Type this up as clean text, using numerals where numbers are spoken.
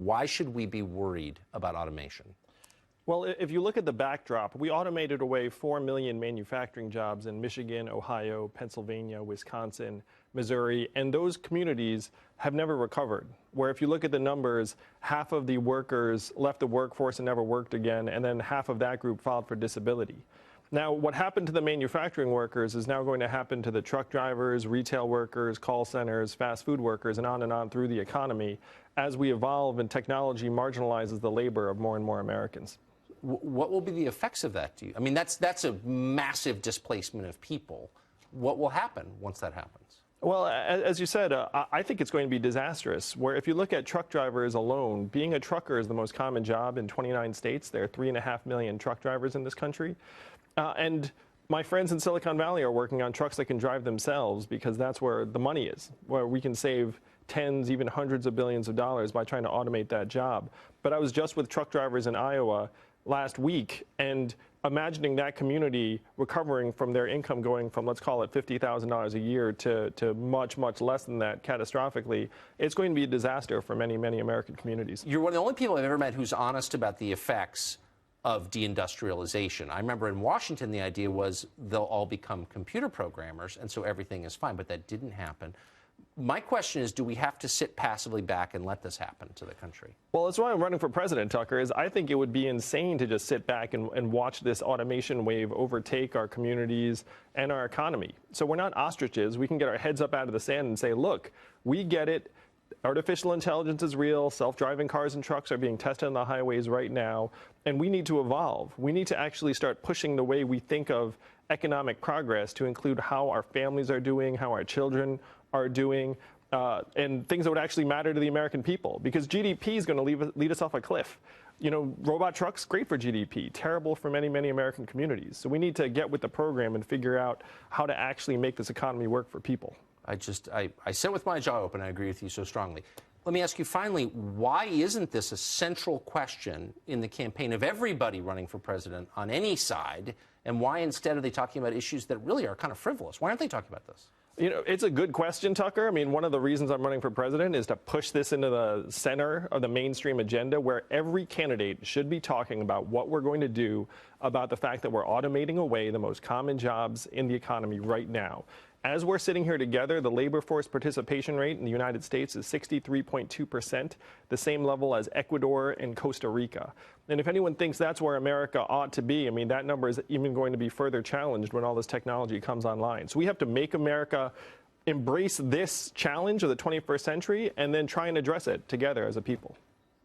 Why should we be worried about automation? Well, if you look at the backdrop, we automated away 4 million manufacturing jobs in Michigan, Ohio, Pennsylvania, Wisconsin, Missouri, and those communities have never recovered. Where if you look at the numbers, half of the workers left the workforce and never worked again, and then half of that group filed for disability. Now, what happened to the manufacturing workers is now going to happen to the truck drivers, retail workers, call centers, fast food workers, and on through the economy as we evolve and technology marginalizes the labor of more and more Americans. What will be the effects of that? I mean, that's a massive displacement of people. What will happen once that happens? Well, as you said, I think it's going to be disastrous. Where if you look at truck drivers alone, being a trucker is the most common job in 29 states. There are 3.5 million truck drivers in this country. And my friends in Silicon Valley are working on trucks that can drive themselves because that's where the money is, where we can save tens, even hundreds of billions of dollars by trying to automate that job. But I was just with truck drivers in Iowa last week, and imagining that community recovering from their income going from, let's call it $50,000 a year to much, much less than that catastrophically, it's going to be a disaster for many, many American communities. You're one of the only people I've ever met who's honest about the effects of deindustrialization. I remember in Washington, the idea was they'll all become computer programmers, and so everything is fine, but that didn't happen. My question is, do we have to sit passively back and let this happen to the country? Well, that's why I'm running for president, Tucker, is I think it would be insane to just sit back and watch this automation wave overtake our communities and our economy. So we're not ostriches. We can get our heads up out of the sand and say, look, we get it. Artificial intelligence is real. Self-driving cars and trucks are being tested on the highways right now, and we need to evolve. We need to actually start pushing the way we think of economic progress to include how our families are doing, how our children are doing, and things that would actually matter to the American people. Because GDP is going to lead us off a cliff. You know, robot trucks, great for GDP, terrible for many, many American communities. So we need to get with the program and figure out how to actually make this economy work for people. I sit with my jaw open. I agree with you so strongly. Let me ask you finally, why isn't this a central question in the campaign of everybody running for president on any side? And why instead are they talking about issues that really are kind of frivolous? Why aren't they talking about this? You know, it's a good question, Tucker. I mean, one of the reasons I'm running for president is to push this into the center of the mainstream agenda where every candidate should be talking about what we're going to do about the fact that we're automating away the most common jobs in the economy right now. As we're sitting here together, the labor force participation rate in the United States is 63.2%, the same level as Ecuador and Costa Rica. And if anyone thinks that's where America ought to be, I mean, that number is even going to be further challenged when all this technology comes online. So we have to make America embrace this challenge of the 21st century and then try and address it together as a people.